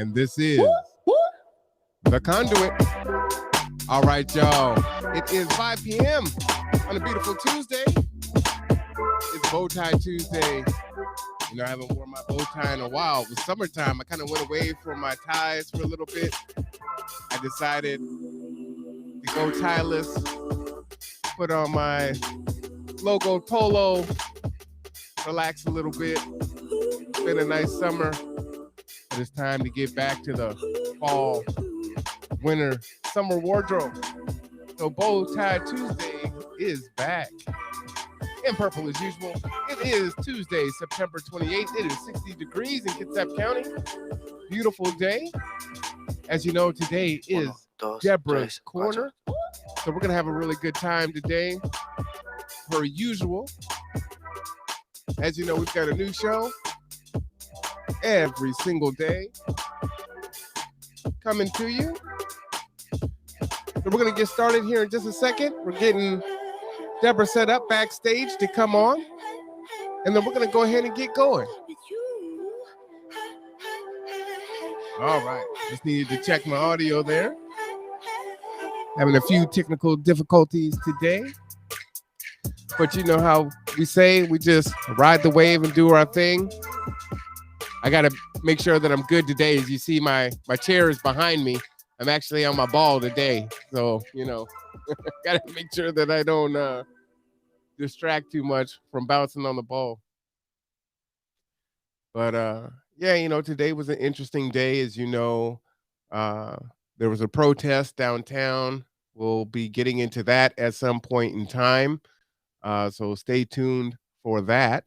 and this is the Conduit. All right, y'all. It is 5 p.m. on a beautiful Tuesday. It's Bow Tie Tuesday. You know, I haven't worn my bow tie in a while. It was summertime. I kind of went away from my ties for a little bit. I decided to go tieless, put on my logo polo, relax a little bit. It's been a nice summer, but it's time to get back to the fall, winter, summer wardrobe. So Bow Tie Tuesday is back. In purple as usual. It is Tuesday, September 28th. It is 60 degrees in Kitsap County. Beautiful day. As you know, today is Deborah's Corner. So we're going to have a really good time today, per usual. As you know, we've got a new show every single day coming to you. So we're going to get started here in just a second. We're getting Deborah set up backstage to come on, and then we're going to go ahead and get going. All right. Just needed to check my audio there. Having a few technical difficulties today. But you know how we say, we just ride the wave and do our thing. I got to make sure that I'm good today. As you see, my chair is behind me. I'm actually on my ball today. So, you know, got to make sure that I don't distract too much from bouncing on the ball. But yeah, you know, today was an interesting day. As you know, there was a protest downtown. We'll be getting into that at some point in time. So stay tuned for that.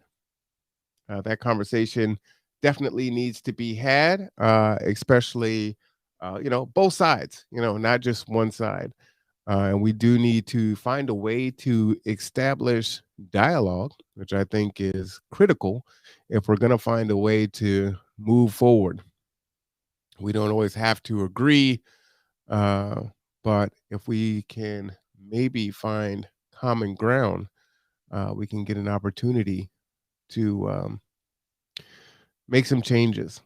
That conversation definitely needs to be had, especially, you know, both sides, you know, not just one side. And we do need to find a way to establish dialogue, which I think is critical if we're going to find a way to move forward. We don't always have to agree, but if we can maybe find common ground, we can get an opportunity to make some changes.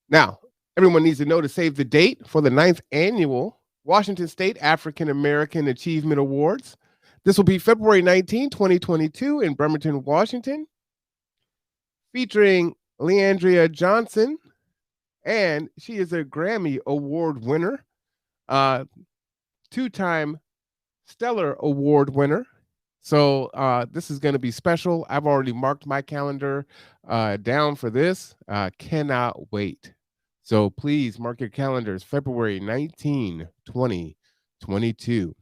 Now, everyone needs to know to save the date for the 9th annual Washington State African American Achievement Awards. This will be February 19, 2022 in Bremerton, Washington, featuring Leandria Johnson, and she is a Grammy Award winner, two-time Stellar Award winner. So this is going to be special. I've already marked my calendar down for this. Cannot wait. So please mark your calendars, February 19, 2022.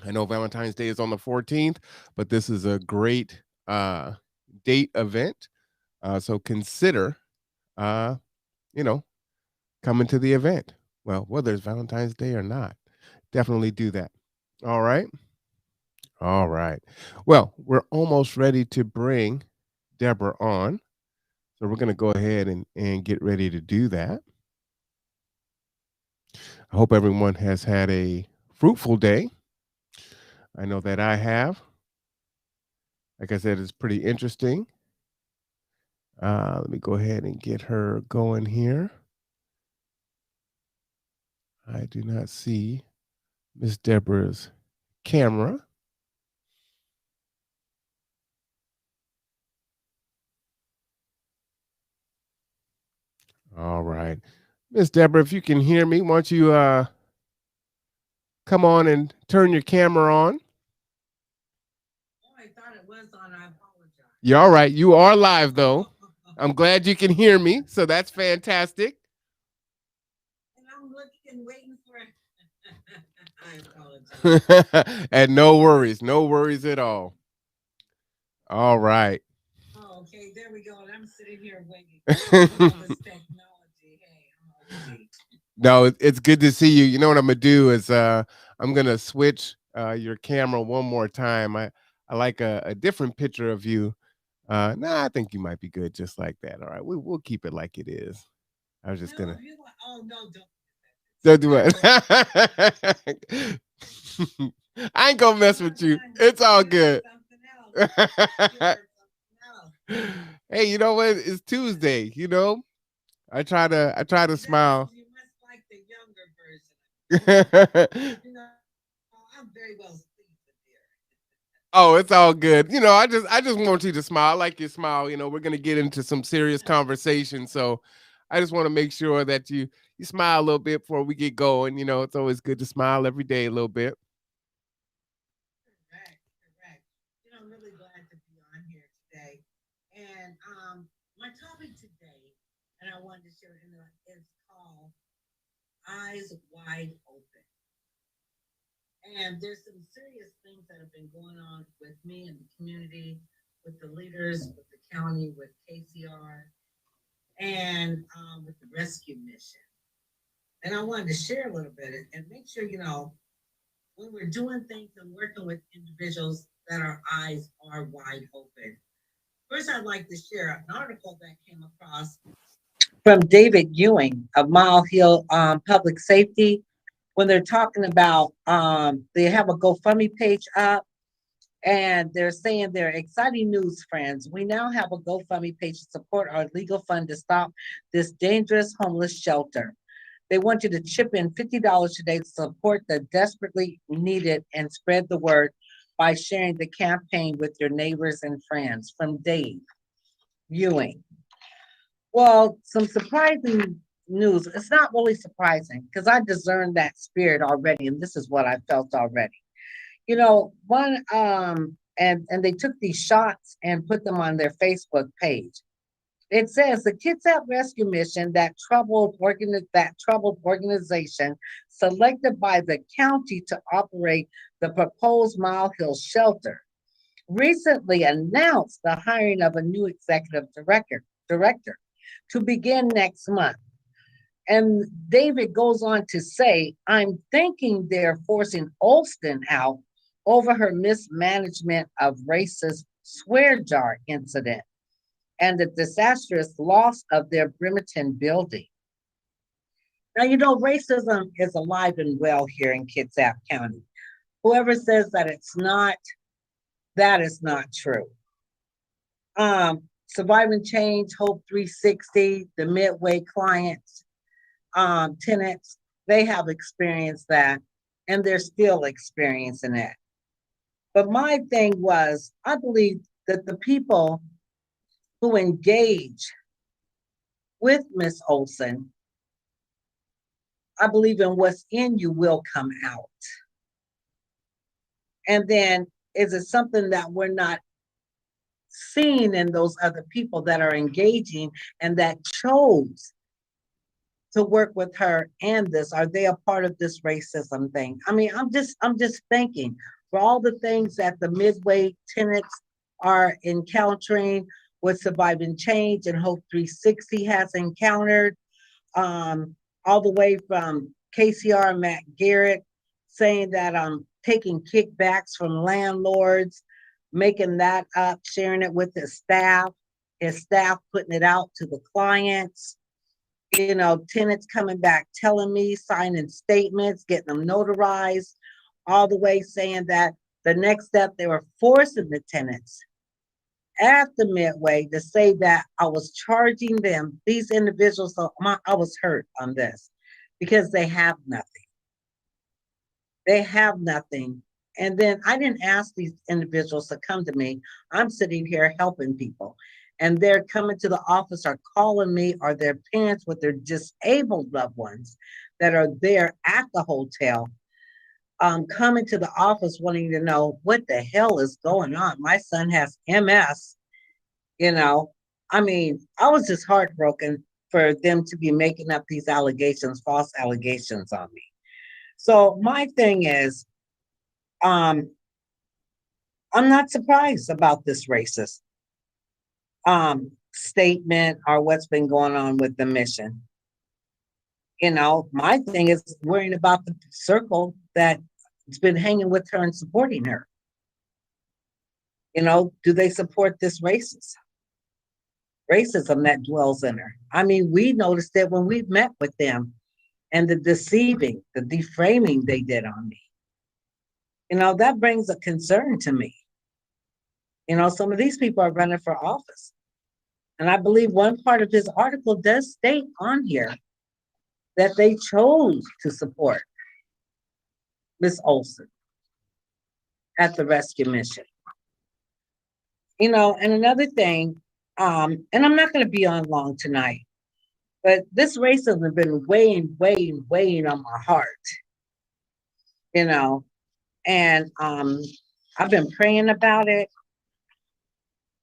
I know Valentine's Day is on the 14th, but this is a great date event. So consider, you know, coming to the event. Well, whether it's Valentine's Day or not, definitely do that. All right. All right. Well, we're almost ready to bring Deborah on. So we're going to go ahead and get ready to do that. I hope everyone has had a fruitful day. I know that I have. Like I said, it's pretty interesting. Let me go ahead and get her going here. I do not see Miss Deborah's camera. All right. Miss Deborah, if you can hear me, why don't you come on and turn your camera on? Oh, I thought it was on. I apologize. You're all right. You are live, though. I'm glad you can hear me, so that's fantastic. And I'm looking, waiting for it. I apologize. And no worries at all. All right. Oh, okay, there we go. And I'm sitting here waiting. This technology. Hey, no, it's good to see you. You know what I'm gonna do is I'm gonna switch your camera one more time. I like a different picture of you. I think you might be good just like that. All right, we'll keep it like it is. I was just gonna. Oh no, don't do it. I ain't gonna mess with you. It's all good. Hey, you know what? It's Tuesday, you know. I try to smile. You must like the younger version. I'm very well seasoned here. Oh, it's all good. I just want you to smile. I like your smile. We're gonna get into some serious conversation, so I just want to make sure that you smile a little bit before we get going. It's always good to smile every day a little bit. Correct, correct. I'm really glad to be on here today. And my topic today, and I wanted to share it, is called Eyes Wide Open. And there's some serious things that have been going on with me and the community, with the leaders, with the county, with KCR, and with the rescue mission. And I wanted to share a little bit and make sure, when we're doing things and working with individuals, that our eyes are wide open. First, I'd like to share an article that came across from David Ewing of Mile Hill Public Safety, when they're talking about they have a GoFundMe page up, and they're saying they're exciting news, friends. We now have a GoFundMe page to support our legal fund to stop this dangerous homeless shelter. They want you to chip in $50 today to support the desperately needed and spread the word by sharing the campaign with your neighbors and friends. From Dave Ewing. Well, some surprising news. It's not really surprising because I discerned that spirit already, and this is what I felt already. One and they took these shots and put them on their Facebook page. It says the Kids at Rescue Mission, that troubled organization selected by the county to operate the proposed Mile Hill shelter, recently announced the hiring of a new executive director to begin next month. And David goes on to say, I'm thinking they're forcing Olston out over her mismanagement of racist swear jar incident and the disastrous loss of their Bremerton building. Now, racism is alive and well here in Kitsap County. Whoever says that it's not, that is not true. Surviving Change, Hope 360, the Midway clients, tenants, they have experienced that, and they're still experiencing it. But my thing was, I believe that the people who engage with Miss Olson, I believe in what's in you will come out. And then is it something that we're not seeing in those other people that are engaging and that chose to work with her and this? Are they a part of this racism thing? I mean, I'm just thinking for all the things that the Midway tenants are encountering with Surviving Change and Hope 360 has encountered, all the way from KCR Matt Garrett saying that I'm taking kickbacks from landlords, making that up, sharing it with his staff putting it out to the clients, tenants coming back telling me, signing statements, getting them notarized, all the way saying that the next step, they were forcing the tenants at the Midway to say that I was charging them, these individuals, so I was hurt on this because they have nothing. They have nothing. And then I didn't ask these individuals to come to me. I'm sitting here helping people. And they're coming to the office or calling me or their parents with their disabled loved ones that are there at the hotel, coming to the office wanting to know what the hell is going on. My son has MS, you know. I mean, I was just heartbroken for them to be making up these allegations, false allegations on me. So my thing is, um, I'm not surprised about this racist statement or what's been going on with the mission. My thing is worrying about the circle that's been hanging with her and supporting her. Do they support this racism that dwells in her? I mean, we noticed it when we met with them and the deceiving, the deframing they did on me. That brings a concern to me. Some of these people are running for office. And I believe one part of his article does state on here that they chose to support Miss Olson at the rescue mission. And another thing, and I'm not going to be on long tonight, but this racism has been weighing on my heart, you know, and I've been praying about it.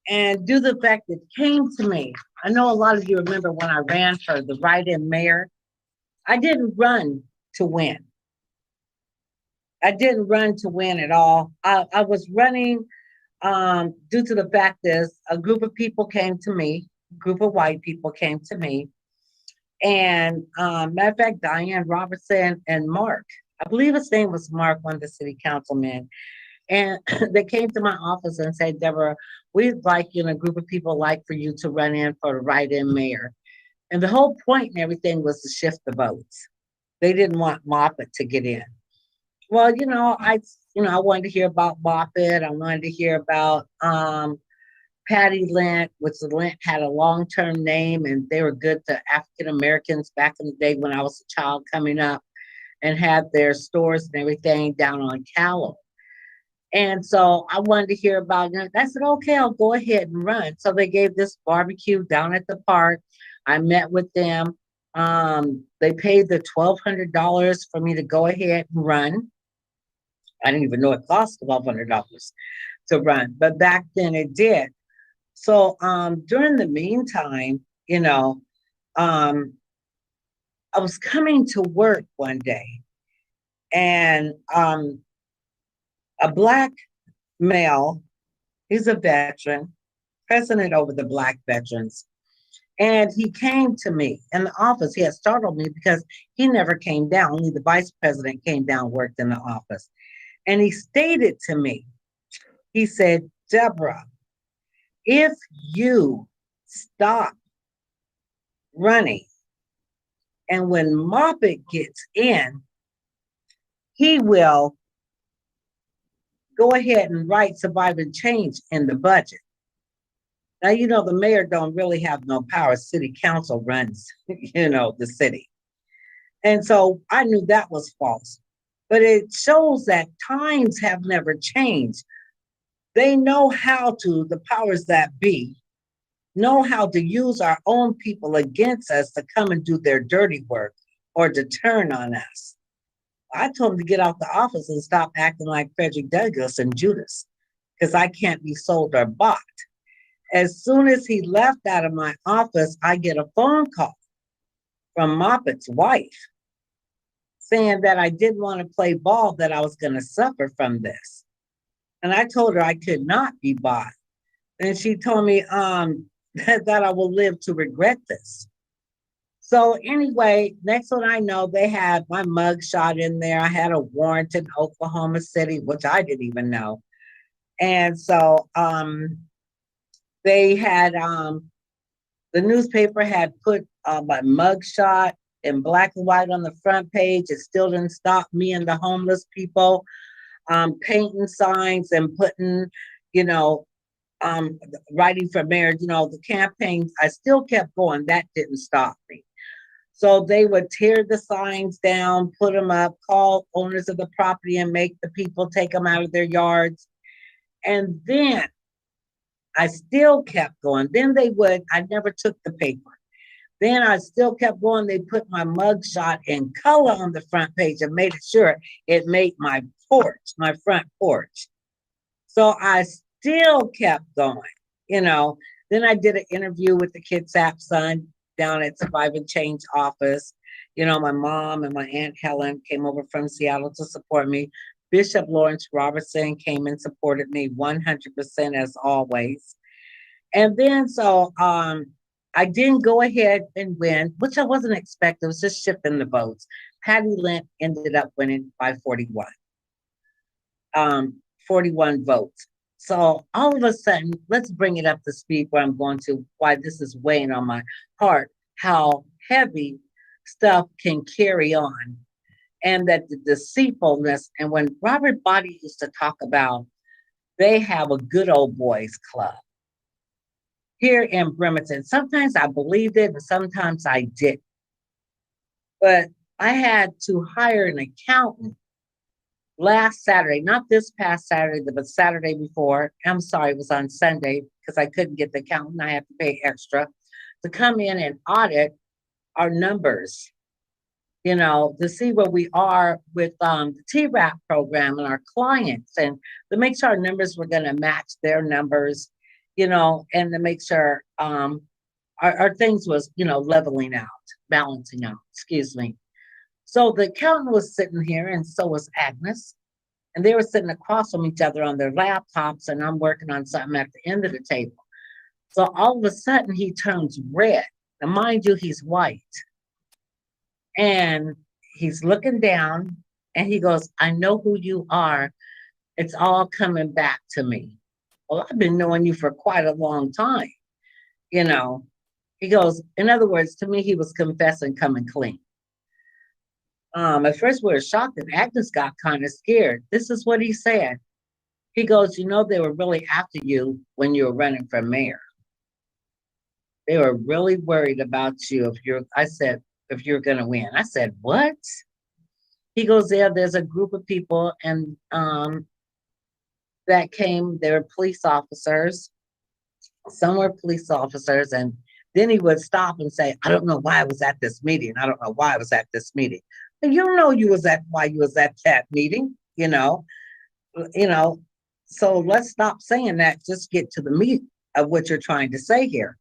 And due to the fact that it came to me, I know a lot of you remember when I ran for the write-in mayor, I didn't run to win. I didn't run to win at all. I was running due to the fact that a group of people came to me, a group of white people came to me. And matter of fact, Diane Robertson and Mark, I believe his name was Mark, one of the city councilmen. And they came to my office and said, Deborah, we'd like, a group of people like for you to run in for the write-in mayor. And the whole point and everything was to shift the votes. They didn't want Moffett to get in. Well, I wanted to hear about Moffett. I wanted to hear about Patty Lent, which the Lent had a long-term name, and they were good to African Americans back in the day when I was a child coming up, and had their stores and everything down on Callow. And so I wanted to hear about it. I said, okay, I'll go ahead and run. So they gave this barbecue down at the park. I met with them. They paid the $1,200 for me to go ahead and run. I didn't even know it cost $1,200 to run, but back then it did. So during the meantime, I was coming to work one day, and a Black male, he's a veteran, president over the Black veterans. And he came to me in the office. He had startled me because he never came down. Only the vice president came down, worked in the office. And he stated to me, he said, Deborah, if you stop running, and when Moffett gets in, he will go ahead and write Survive and Change in the budget. Now, the mayor don't really have no power. City council runs, the city. And so I knew that was false. But it shows that times have never changed. They know how to, the powers that be, know how to use our own people against us to come and do their dirty work or to turn on us. I told him to get out the office and stop acting like Frederick Douglass and Judas, because I can't be sold or bought. As soon as he left out of my office, I get a phone call from Moffat's wife saying that I didn't want to play ball, that I was going to suffer from this. And I told her I could not be bought. And she told me that I will live to regret this. So anyway, next one I know, they had my mug shot in there. I had a warrant in Oklahoma City, which I didn't even know. And so they had, the newspaper had put my mug shot in black and white on the front page. It still didn't stop me and the homeless people painting signs and putting, writing for mayor, the campaigns. I still kept going. That didn't stop me. So they would tear the signs down, put them up, call owners of the property and make the people take them out of their yards. And then I still kept going. Then I never took the paper. Then I still kept going. They put my mug shot in color on the front page and made sure it made my front porch. So I still kept going, Then I did an interview with the Kitsap Sun down at Survive and Change office. My mom and my Aunt Helen came over from Seattle to support me. Bishop Lawrence Robertson came and supported me 100% as always. And then so I didn't go ahead and win, which I wasn't expecting. It was just shifting the votes. Patty Lent ended up winning by 41 votes. So all of a sudden, let's bring it up to speed where I'm going to, why this is weighing on my heart, how heavy stuff can carry on, and that the deceitfulness. And when Robert Body used to talk about, they have a good old boys club. here in Bremerton. Sometimes I believed it and sometimes I didn't. But I had to hire an accountant last Saturday, not this past Saturday, but Saturday before. I'm sorry, it was on Sunday because I couldn't get the accountant. I had to pay extra to come in and audit our numbers, to see where we are with the TRAP program and our clients and to make sure our numbers were going to match their numbers, and to make sure our things was, leveling out, balancing out, excuse me. So the accountant was sitting here and so was Agnes. And they were sitting across from each other on their laptops, and I'm working on something at the end of the table. So all of a sudden he turns red. Now, mind you, he's white. And he's looking down and he goes, I know who you are. It's all coming back to me. Well, I've been knowing you for quite a long time. He goes, in other words, to me, he was confessing coming clean. At first we were shocked and Agnes got kind of scared. This is what he said. He goes, they were really after you when you were running for mayor. They were really worried about you if you're going to win. I said, what? He goes, yeah, there's a group of people and that came, they were police officers. Some were police officers. And then he would stop and say, I don't know why I was at this meeting. I don't know why I was at this meeting. And why you was at that meeting, So let's stop saying that. Just get to the meat of what you're trying to say here.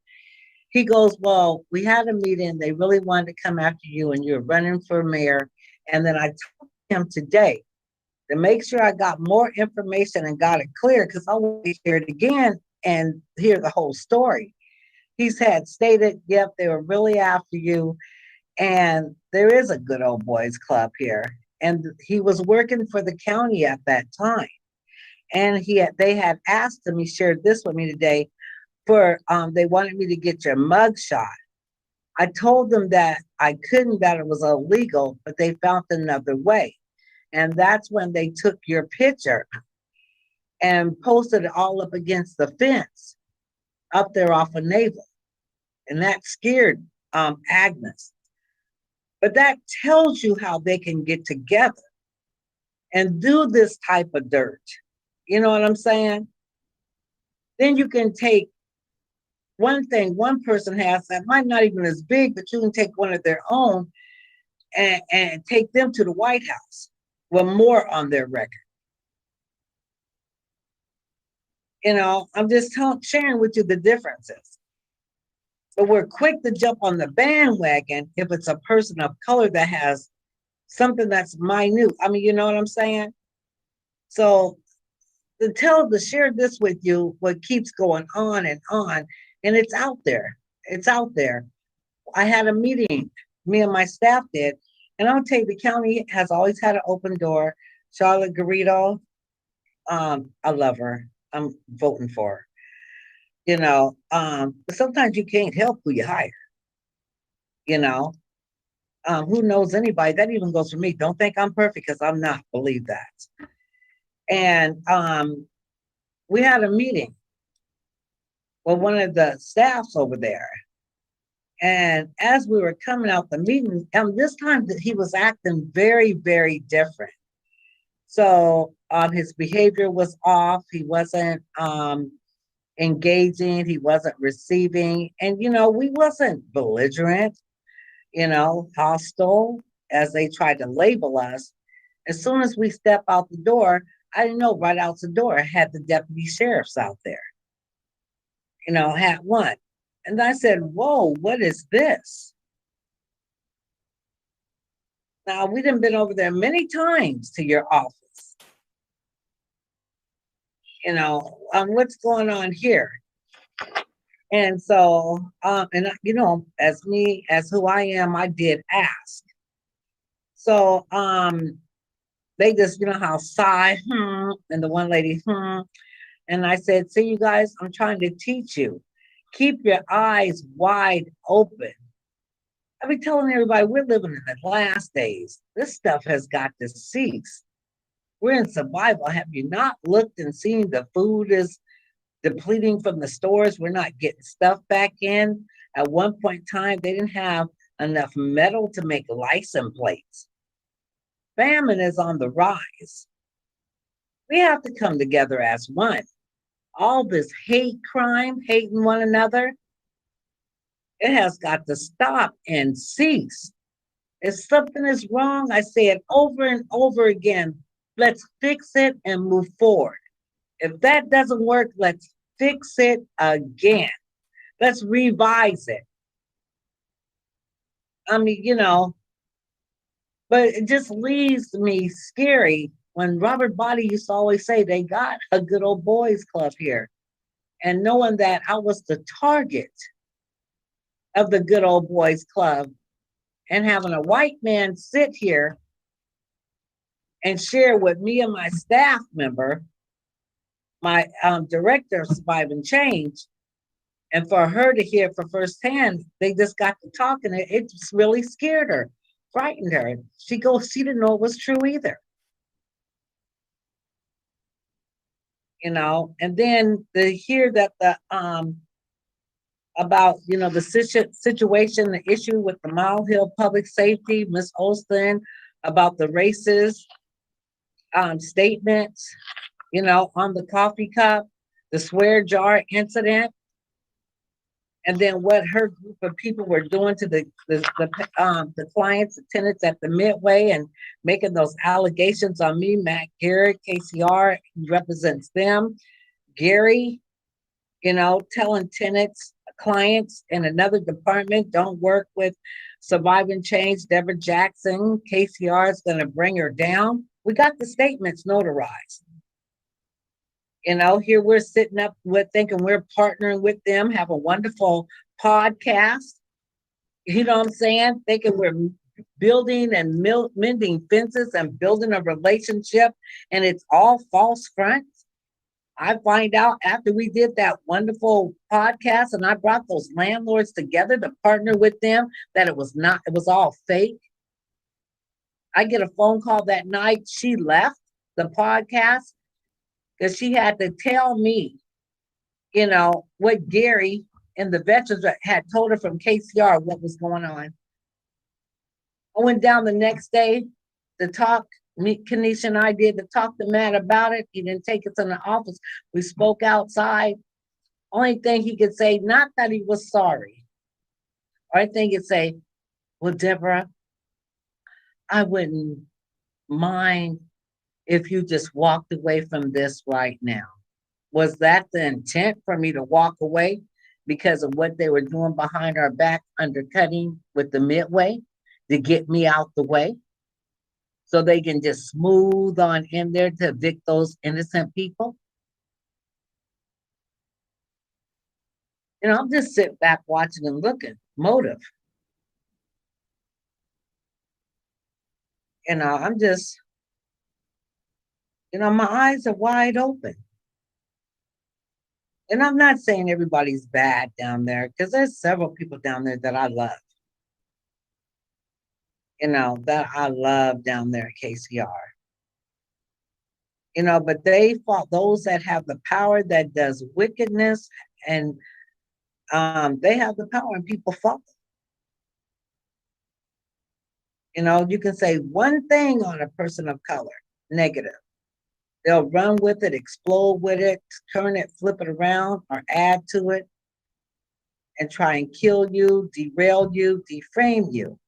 He goes, well, we had a meeting. They really wanted to come after you and you're running for mayor. And then I told him today to make sure I got more information and got it clear because I want to hear it again and hear the whole story. He's had stated, yep, they were really after you. And there is a good old boys club here. And he was working for the county at that time. And they had asked him, he shared this with me today, they wanted me to get your mug shot. I told them that I couldn't, that it was illegal, but they found another way. And that's when they took your picture and posted it all up against the fence up there off of Naval. And that scared Agnes. But that tells you how they can get together and do this type of dirt. You know what I'm saying? Then you can take one thing one person has that might not even as big, but you can take one of their own and take them to the White House with more on their record. I'm just sharing with you the differences. But we're quick to jump on the bandwagon if it's a person of color that has something that's minute. I mean, you know what I'm saying? So to share this with you, what keeps going on, and it's out there. It's out there. I had a meeting, me and my staff did, and I'll tell you, the county has always had an open door. Charlotte Garrido, I love her. I'm voting for her. But sometimes you can't help who you hire. Who knows anybody? That even goes for me. Don't think I'm perfect because I'm not. Believe that. And we had a meeting with one of the staffs over there. And as we were coming out the meeting, this time he was acting very, very different. So his behavior was off. He wasn't engaging. He wasn't receiving. And, we wasn't belligerent, hostile, as they tried to label us. As soon as we step out the door, I didn't know right out the door, I had the deputy sheriffs out there. Had one. And I said, whoa, what is this? Now, we done been over there many times to your office. What's going on here? And so, as who I am, I did ask. So, they just, how sigh, and the one lady, And I said, see, you guys, I'm trying to teach you. Keep your eyes wide open. I be telling everybody we're living in the last days. This stuff has got to cease. We're in survival. Have you not looked and seen the food is depleting from the stores. We're not getting stuff back in. At one point in time, they didn't have enough metal to make license plates. Famine is on the rise. We have to come together as one. All this hate crime, hating one another, it has got to stop and cease. If something is wrong, I say it over and over again. Let's fix it and move forward. If that doesn't work, let's fix it again. Let's revise it. I mean, but it just leaves me scary when Robert Body used to always say they got a good old boys club here. And knowing that I was the target of the good old boys club and having a white man sit here and share with me and my staff member, my director of Survive and Change, and for her to hear for firsthand, they just got to talking. It just really scared her, frightened her. She didn't know it was true either. And then to hear that about the situation, the issue with the Mile Hill Public Safety, Miss Olson, about the racist statements, on the coffee cup, the swear jar incident, and then what her group of people were doing to the clients, the tenants at the Midway, and making those allegations on me, Matt Garrett, KCR, he represents them. Gary, telling tenants, clients in another department, don't work with Survive and Change, Deborah Jackson, KCR is going to bring her down. We got the statements notarized. Here we're sitting up with thinking we're partnering with them, have a wonderful podcast. You know what I'm saying? Thinking we're building and mending fences and building a relationship, and it's all false fronts. I find out after we did that wonderful podcast and I brought those landlords together to partner with them that it was all fake. I get a phone call that night. She left the podcast because she had to tell me, what Gary and the veterans had told her from KCR what was going on. I went down the next day to talk. Kanisha and I did to talk to Matt about it. He didn't take us in the office. We spoke outside. Only thing he could say, not that he was sorry. Only thing he could say, well, Deborah, I wouldn't mind if you just walked away from this right now. Was that the intent for me to walk away because of what they were doing behind our back, undercutting with the Midway to get me out the way? So they can just smooth on in there to evict those innocent people? I'm just sitting back watching and looking. Motive. I'm just, my eyes are wide open. And I'm not saying everybody's bad down there, because there's several people down there that I love. That I love down there at KCR. But they fought those that have the power that does wickedness, and they have the power and people fought them. You can say one thing on a person of color, negative. They'll run with it, explode with it, turn it, flip it around, or add to it, and try and kill you, derail you, defame you.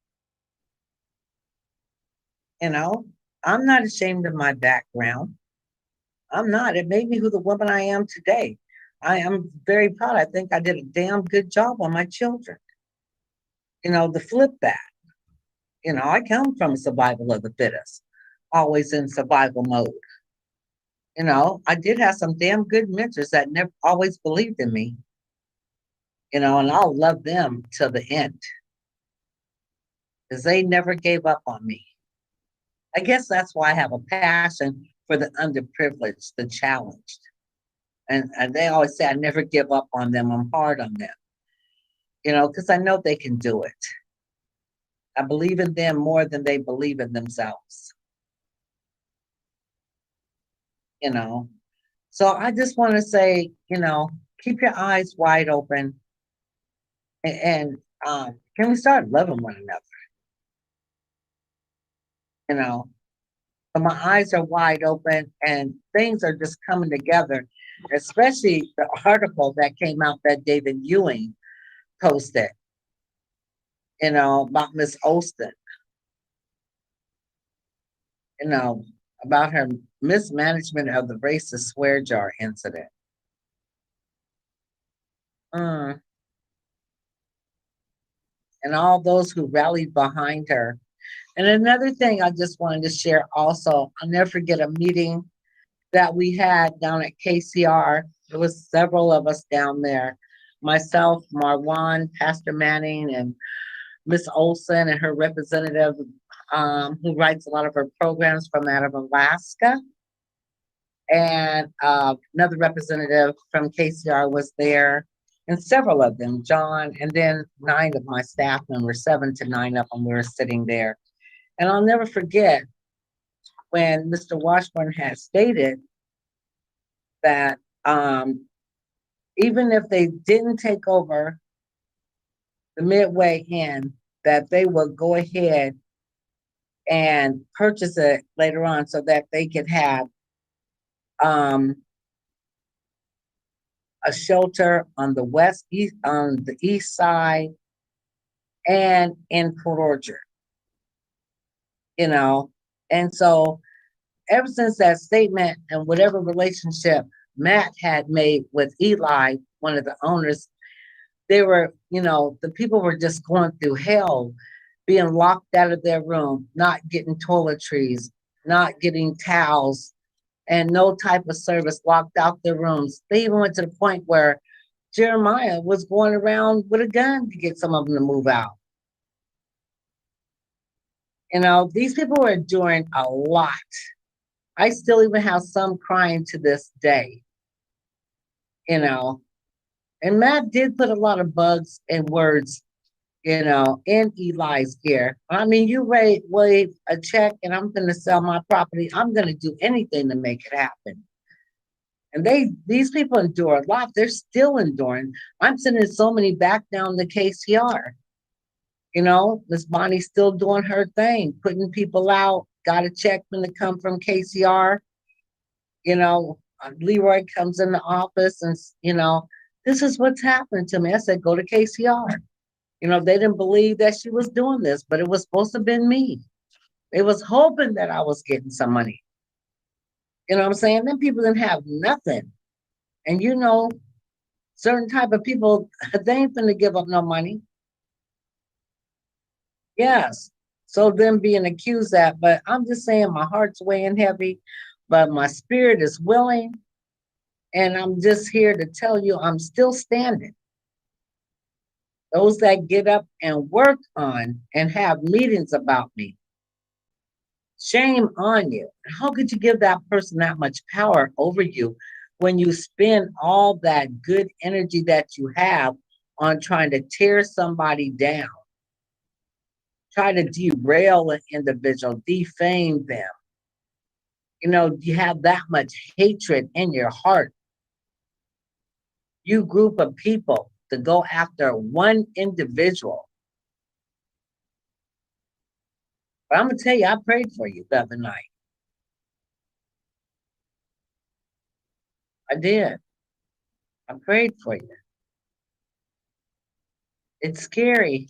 I'm not ashamed of my background. I'm not. It made me who the woman I am today. I am very proud. I think I did a damn good job on my children. To flip that. I come from survival of the fittest, always in survival mode. I did have some damn good mentors that never always believed in me. And I'll love them till the end, because they never gave up on me. I guess that's why I have a passion for the underprivileged, the challenged. And they always say I never give up on them. I'm hard on them, because I know they can do it. I believe in them more than they believe in themselves. So I just want to say, keep your eyes wide open and can we start loving one another? You know, but my eyes are wide open and things are just coming together, especially the article that came out that David Ewing posted, about Miss Olson, you know, about her mismanagement of the racist swear jar incident. Mm. And all those who rallied behind her. And another thing I just wanted to share also, I'll never forget a meeting that we had down at KCR. There was several of us down there. Myself, Marwan, Pastor Manning, and Miss Olson and her representative, who writes a lot of her programs from out of Alaska. And another representative from KCR was there, and several of them, John, and then 9 of my staff members, 7 to 9 of them, we were sitting there. And I'll never forget when Mr. Washburn had stated that even if they didn't take over the Midway Inn, that they would go ahead and purchase it later on so that they could have um, a shelter on the east side and in Port Orchard, you know. And so ever since that statement and whatever relationship Matt had made with Eli, one of the owners, they were, the people were just going through hell, being locked out of their room, not getting toiletries, not getting towels, and no type of service, locked out their rooms. They even went to the point where Jeremiah was going around with a gun to get some of them to move out. These people were enduring a lot. I still even have some crying to this day, And Matt did put a lot of bugs and words, in Eli's ear. I mean, you wave a check and I'm going to sell my property. I'm going to do anything to make it happen. And these people endure a lot. They're still enduring. I'm sending so many back down the KCR. Miss Bonnie's still doing her thing, putting people out, got a check when they come from KCR. Leroy comes in the office and, this is what's happening to me. I said, go to KCR. They didn't believe that she was doing this, but it was supposed to have been me. They was hoping that I was getting some money. You know what I'm saying? Then people didn't have nothing. And certain type of people, they ain't gonna give up no money. Yes. So them being accused that, but I'm just saying my heart's weighing heavy, but my spirit is willing. And I'm just here to tell you I'm still standing. Those that get up and work on and have meetings about me, shame on you. How could you give that person that much power over you when you spend all that good energy that you have on trying to tear somebody down, try to derail an individual, defame them? You have that much hatred in your heart. You group of people to go after one individual. But I'm going to tell you, I prayed for you the other night. I did. I prayed for you. It's scary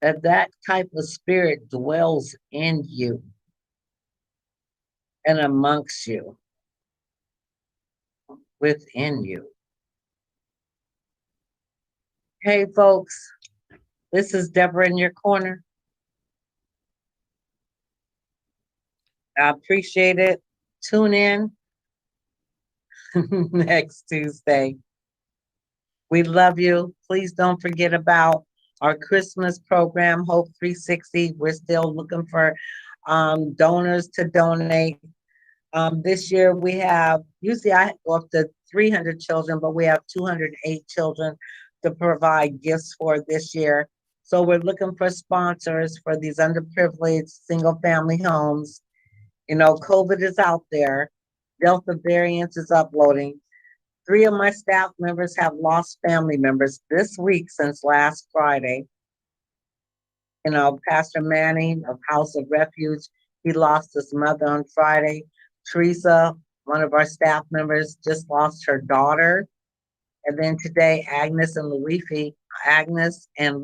that type of spirit dwells in you and amongst you, within you. Hey, folks, this is Deborah in your corner. I appreciate it. Tune in next Tuesday. We love you. Please don't forget about our Christmas program, Hope 360. We're still looking for donors to donate. This year we have, usually I go up to 300 children, but we have 208 children to provide gifts for this year. So we're looking for sponsors for these underprivileged single family homes. COVID is out there. Delta variant is uploading. 3 of my staff members have lost family members this week since last Friday. Pastor Manning of House of Refuge, he lost his mother on Friday. Teresa, one of our staff members, just lost her daughter. And then today, Agnes and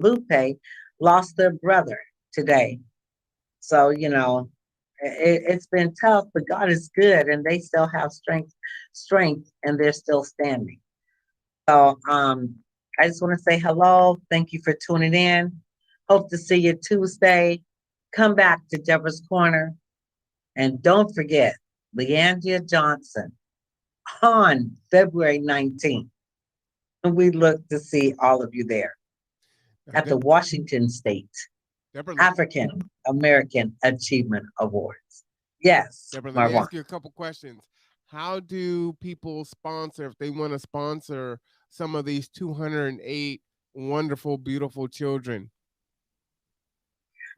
Lupe lost their brother today. So, it's been tough, but God is good and they still have strength, and they're still standing. So, I just want to say hello. Thank you for tuning in. Hope to see you Tuesday. Come back to Deborah's Corner. And don't forget, Leandria Johnson on February 19th. And we look to see all of you there at the Washington State Deborah, African American Achievement Awards. Yes. Deborah, let me ask you a couple questions. How do people sponsor, if they want to sponsor some of these 208 wonderful, beautiful children?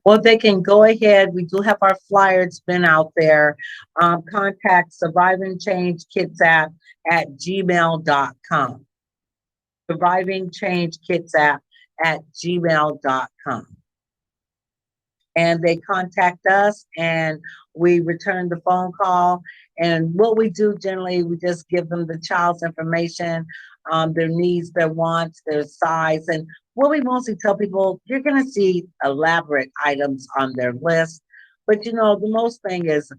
Well, they can go ahead. We do have our flyer. It's been out there. Contact Surviving Change Kids at gmail.com. Surviving Change Kids at gmail.com. And they contact us and we return the phone call. And what we do generally, we just give them the child's information, their needs, their wants, their size. And what we mostly tell people, you're going to see elaborate items on their list. But the most thing is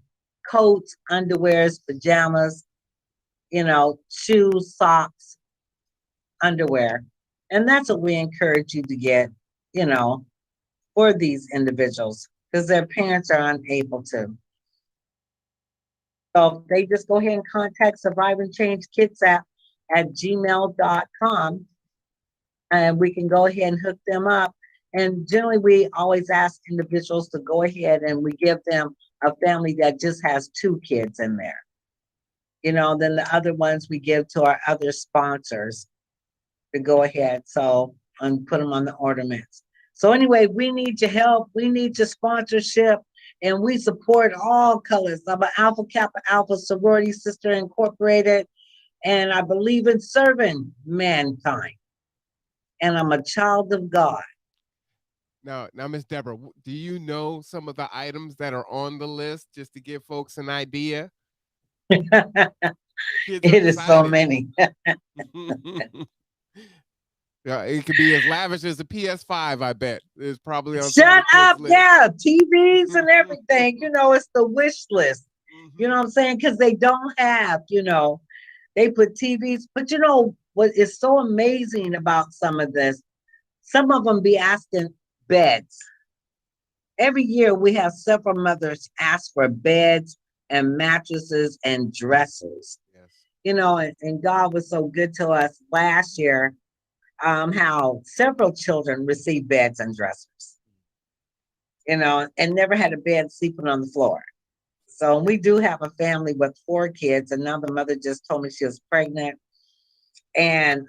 coats, underwears, pajamas, shoes, socks, underwear. And that's what we encourage you to get, for these individuals because their parents are unable to. So they just go ahead and contact Surviving Change Kids at gmail.com and we can go ahead and hook them up. And generally we always ask individuals to go ahead and we give them a family that just has 2 kids in there. Then the other ones we give to our other sponsors to go ahead and put them on the ornaments. So anyway, we need your help. We need your sponsorship, and we support all colors. I'm an Alpha Kappa Alpha Sorority Sister Incorporated, and I believe in serving mankind. And I'm a child of God. Now, Miss Deborah, do you know some of the items that are on the list just to give folks an idea? It is so many. Yeah, it could be as lavish as a PS5, I bet. It's probably on Shut up, yeah, TVs and everything. It's the wish list. You know what I'm saying? Because they don't have, they put TVs. But what is so amazing about some of this? Some of them be asking beds. Every year we have several mothers ask for beds and mattresses and dressers. Yes. And God was so good to us last year. How several children received beds and dressers, and never had a bed sleeping on the floor. So we do have a family with 4 kids, and now the mother just told me she was pregnant, and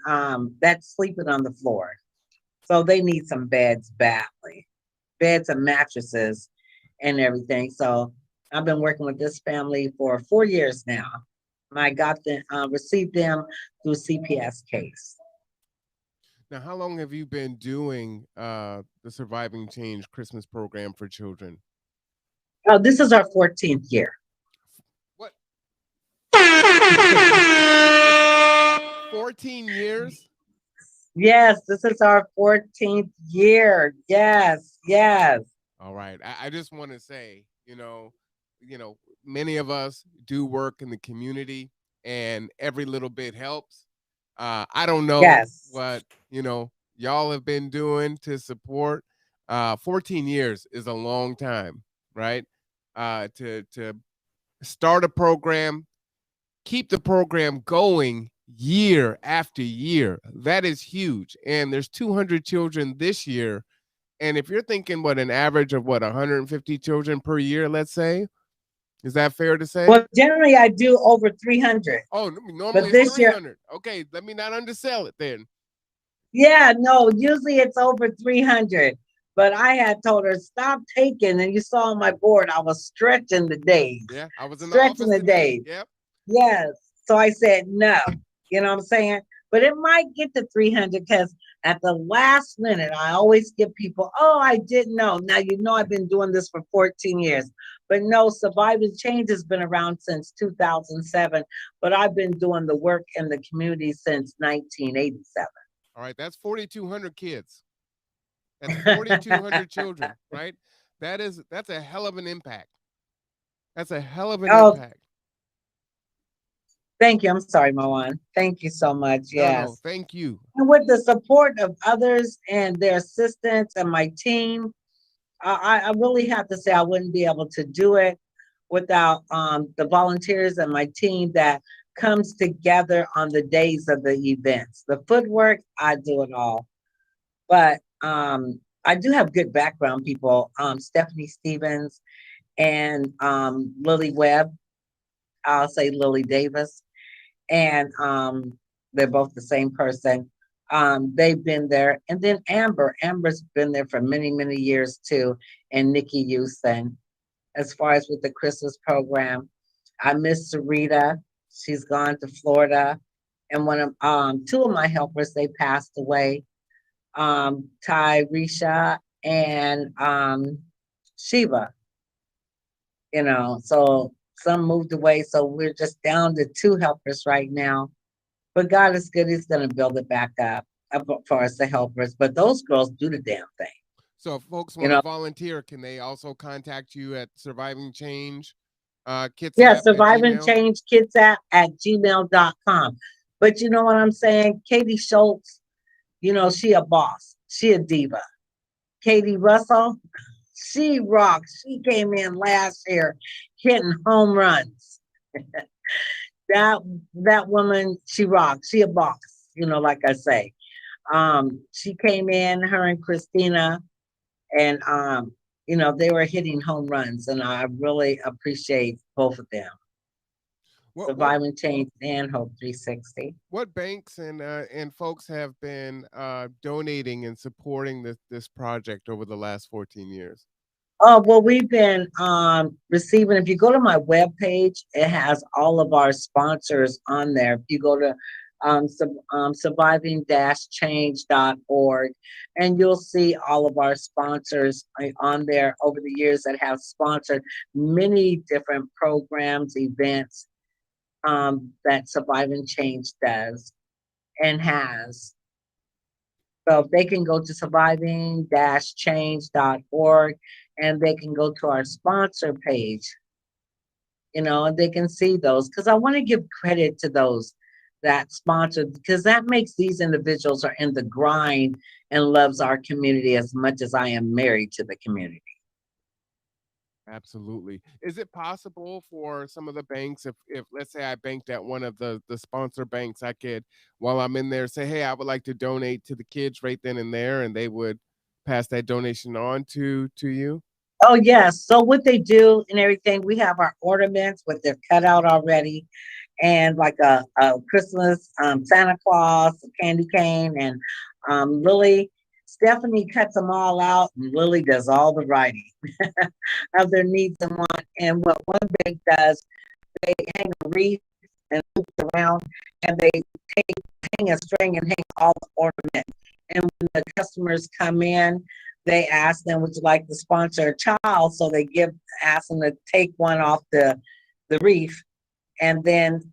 that's sleeping on the floor. So they need some beds badly, beds and mattresses and everything. So I've been working with this family for 4 years now. I got them, received them through CPS case. Now, how long have you been doing the Surviving Change Christmas program for children? Oh, this is our 14th year. What? 14 years? Yes, this is our 14th year. Yes. All right. I just want to say, many of us do work in the community and every little bit helps. I don't know what, y'all have been doing to support. 14 years is a long time, right? To start a program, keep the program going year after year. That is huge. And there's 200 children this year. And if you're thinking an average of 150 children per year, let's say, is that fair to say? Well, generally I do over 300. Oh, normally it's 300. Year, okay, let me not undersell it then. Yeah, no, usually it's over 300. But I had told her, stop taking. And you saw on my board, I was stretching the days. Yeah, I was in stretching the days. Yep. Yes. So I said no. You know what I'm saying? But it might get to 300 because at the last minute, I always give people, oh, I didn't know. Now, I've been doing this for 14 years. But no, Surviving Change has been around since 2007. But I've been doing the work in the community since 1987. All right, that's 4,200 kids. That's 4,200 children, right? That's a hell of an impact. That's a hell of an Oh, impact. thank you. I'm sorry, Moan. Thank you so much. No, Yes. thank you. And with the support of others and their assistants and my team, I really have to say I wouldn't be able to do it without the volunteers and my team that comes together on the days of the events. The footwork, I do it all. But I do have good background people, Stephanie Stevens and Lily Webb. I'll say Lily Davis. And they're both the same person. They've been there. And then Amber's been there for many, many years too. And Nikki Houston. As far as with the Christmas program, I miss Sarita. She's gone to Florida. And one of two of my helpers, they passed away. Ty Risha and Shiva, so some moved away. So we're just down to two helpers right now. But God is good. He's going to build it back up for us, the helpers. But those girls do the damn thing. So if folks You want to know, volunteer, can they also contact you at Surviving Change Kids yeah, app at survive and Gmail? change kids at gmail.com. But you know what I'm saying? Katie Schultz, she a boss. She a diva. Katie Russell, she rocks. She came in last year hitting home runs. that that woman, she rocks. She a boss, like I say. She came in, her and Christina, and they were hitting home runs, and I really appreciate both of them. What Surviving Change and Hope 360. what banks and folks have been donating and supporting this project over the last 14 years? Oh, well, we've been receiving, if you go to my webpage, it has all of our sponsors on there. If you go to surviving-change.org, and you'll see all of our sponsors on there over the years that have sponsored many different programs, events that Surviving Change does and has. So if they can go to surviving-change.org and they can go to our sponsor page, and they can see those. Because I want to give credit to those that sponsored, because that makes these individuals are in the grind and loves our community as much as I am married to the community. Absolutely. Is it possible for some of the banks, if let's say I banked at one of the sponsor banks, I could, while I'm in there, say, hey, I would like to donate to the kids right then and there, and they would pass that donation on to you? Oh, yes. So what they do and everything, we have our ornaments with their cutout already, and like a Christmas Santa Claus, a candy cane, and Lily. Stephanie cuts them all out, and Lily does all the writing of their needs and wants. And what one bank does, they hang a wreath and loop it around, and they hang a string and hang all the ornaments. And when the customers come in, they ask them, would you like to sponsor a child? So they ask them to take one off the wreath, and then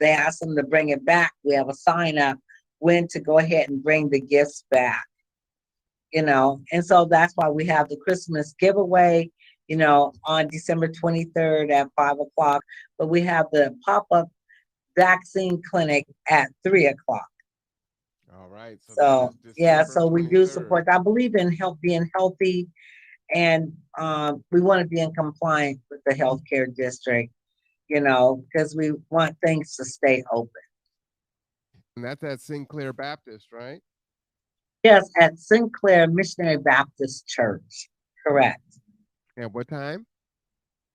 they ask them to bring it back. We have a sign up when to go ahead and bring the gifts back, and so that's why we have the Christmas giveaway, on December 23rd at 5 o'clock, but we have the pop-up vaccine clinic at 3 o'clock. All right. So that So is yeah, December so we do 23rd. support. I believe in being healthy, and we want to be in compliance with the healthcare district, because we want things to stay open. And that's at Sinclair Baptist, right? Yes, at Sinclair Missionary Baptist Church. Correct. At what time?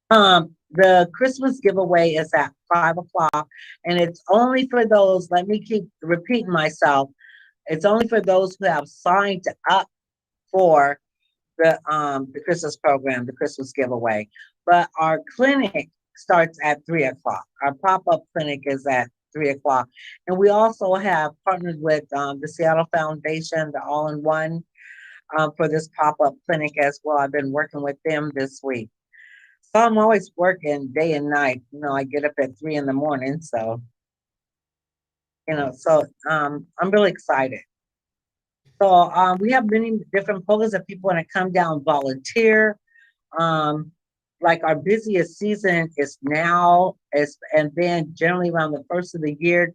The Christmas giveaway is at 5 o'clock, and it's only for those, let me keep repeating myself. It's only for those who have signed up for the Christmas program, the Christmas giveaway. But our clinic starts at 3 o'clock. Our pop-up clinic is at 3 o'clock. And we also have partnered with the Seattle Foundation, the All-in-One, for this pop-up clinic as well. I've been working with them this week. So I'm always working day and night. I get up at 3 in the morning. So, I'm really excited. So we have many different programs that people want to come down, volunteer. Um, like our busiest season is now, and then generally around the first of the year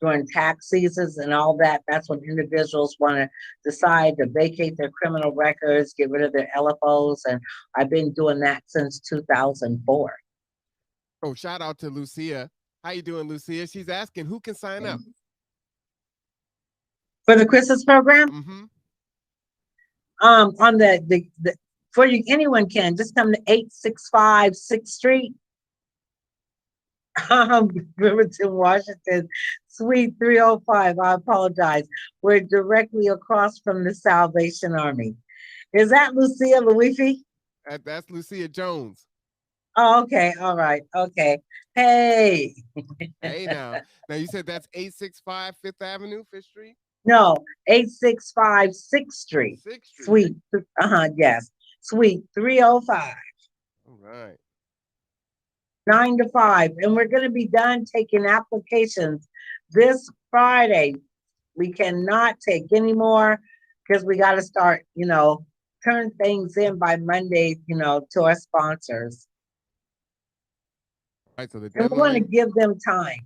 during tax seasons and all that. That's when individuals want to decide to vacate their criminal records, get rid of their LFOs, and I've been doing that since 2004. Oh, shout out to Lucia. How you doing, Lucia? She's asking who can sign up For the Christmas program. Mm-hmm. On the for you, anyone can just come to 865 6th Street, Bremerton, Washington, Suite 305. I apologize. We're directly across from the Salvation Army. Is that Lucia Luifi? That's Lucia Jones. Oh, okay. All right. Okay. Hey. Hey, now you said that's 865 Fifth Avenue, Fifth Street? No, 865 6th Street. 6th Street. Suite. Yes. Suite 305. All right. 9 to 5. And we're going to be done taking applications this Friday. We cannot take any more because we got to start, turn things in by Monday, to our sponsors. Right, so the deadline, and we want to give them time,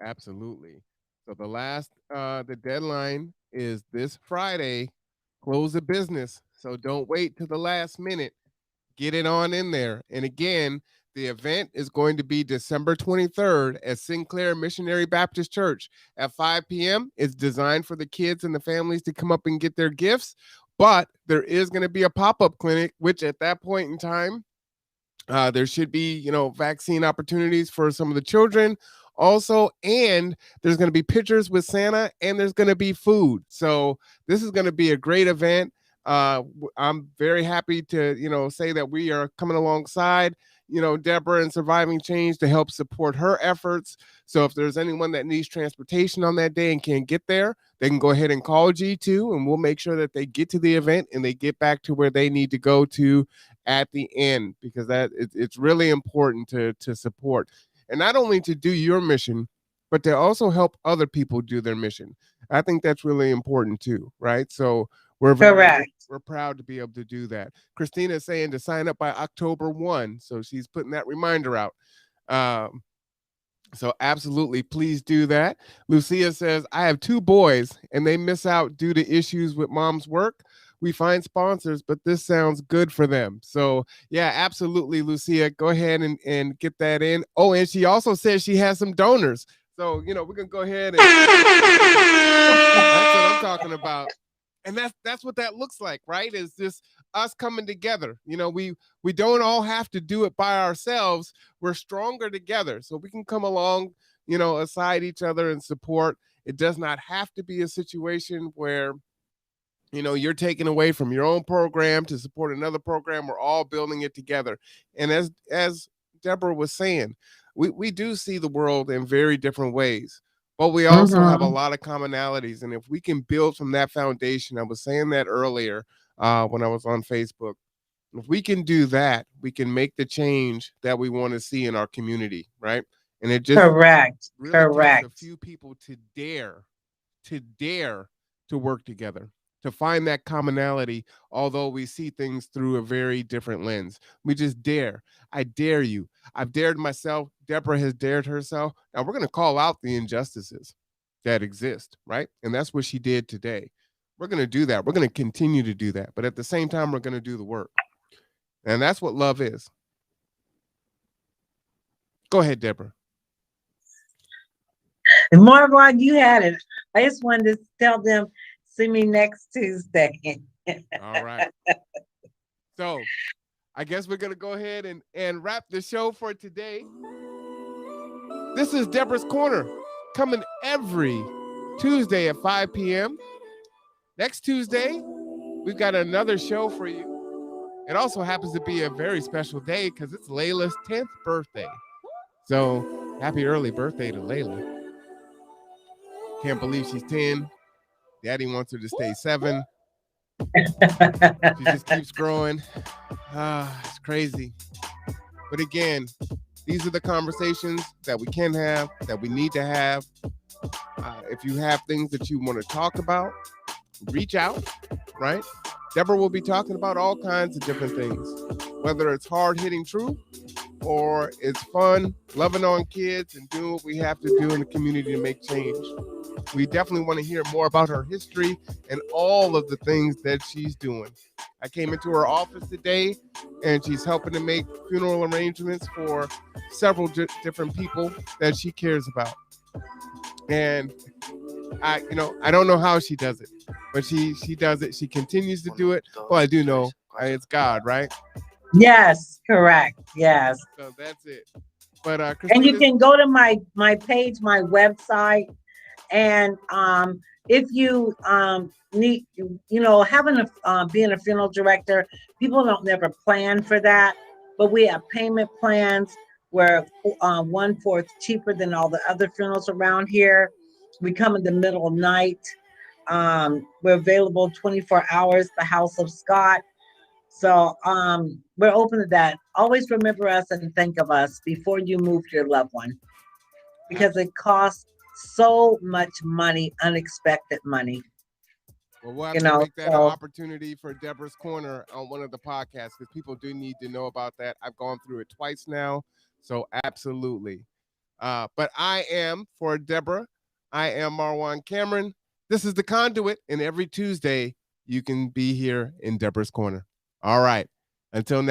Absolutely. So the deadline is this Friday, close the business. So don't wait to the last minute. Get it on in there. And again, the event is going to be December 23rd at Sinclair Missionary Baptist Church at 5 p.m. It's designed for the kids and the families to come up and get their gifts. But there is going to be a pop-up clinic, which at that point in time, there should be, vaccine opportunities for some of the children also. And there's going to be pictures with Santa and there's going to be food. So this is going to be a great event. I'm very happy to, say that we are coming alongside, Deborah and Surviving Change to help support her efforts. So if there's anyone that needs transportation on that day and can't get there, they can go ahead and call G2 and we'll make sure that they get to the event and they get back to where they need to go to at the end, because it's really important to support and not only to do your mission, but to also help other people do their mission. I think that's really important too, right? So we're proud to be able to do that. Christina is saying to sign up by October 1. So she's putting that reminder out. So absolutely, please do that. Lucia says, I have 2 boys and they miss out due to issues with mom's work. We find sponsors, but this sounds good for them. So yeah, absolutely, Lucia, go ahead and get that in. Oh, and she also says she has some donors. So, we're going to go ahead and that's what I'm talking about. And that's what that looks like, right? Is just us coming together. We don't all have to do it by ourselves. We're stronger together. So we can come along, aside each other and support. It does not have to be a situation where, you're taking away from your own program to support another program. We're all building it together. And as Deborah was saying, we do see the world in very different ways. But we also have a lot of commonalities. And if we can build from that foundation, I was saying that earlier when I was on Facebook, if we can do that, we can make the change that we want to see in our community, right? And it just really takes a few people to dare to work together, to find that commonality, although we see things through a very different lens. We just dare. I dare you. I've dared myself. Deborah has dared herself. Now we're going to call out the injustices that exist, right? And that's what she did today. We're going to do that. We're going to continue to do that. But at the same time, we're going to do the work. And that's what love is. Go ahead, Deborah. And Marvon, you had it. I just wanted to tell them, see me next Tuesday. All right. So I guess we're going to go ahead and wrap the show for today. This is Deborah's Corner, coming every Tuesday at 5 p.m. Next Tuesday, we've got another show for you. It also happens to be a very special day because it's Layla's 10th birthday. So happy early birthday to Layla. Can't believe she's 10. Daddy wants her to stay 7. She just keeps growing. It's crazy. But again, these are the conversations that we can have, that we need to have. If you have things that you want to talk about, reach out, right? Deborah will be talking about all kinds of different things, whether it's hard-hitting truth or it's fun, loving on kids and doing what we have to do in the community to make change. We definitely want to hear more about her history and all of the things that she's doing. I came into her office today and she's helping to make funeral arrangements for several different people that she cares about. And I don't know how she does it, but she does it. She continues to do it. Well, I do know it's God, right? Yes, correct. Yes. So that's it. But And you Christina, can go to my page, my website, and if you need, having being a funeral director, people don't never plan for that, but we have payment plans where 1/4 cheaper than all the other funerals around here. We come in the middle of night. We're available 24 hours, the House of Scott. So we're open to that. Always remember us and think of us before you move your loved one, because it costs so much money, unexpected money. well, we'll have to make that an opportunity for Deborah's Corner on one of the podcasts because people do need to know about that. I've gone through it twice now, so absolutely. But I am, for Deborah, I am Marwan Cameron. This is The Conduit, and every Tuesday you can be here in Deborah's Corner. All right. Until next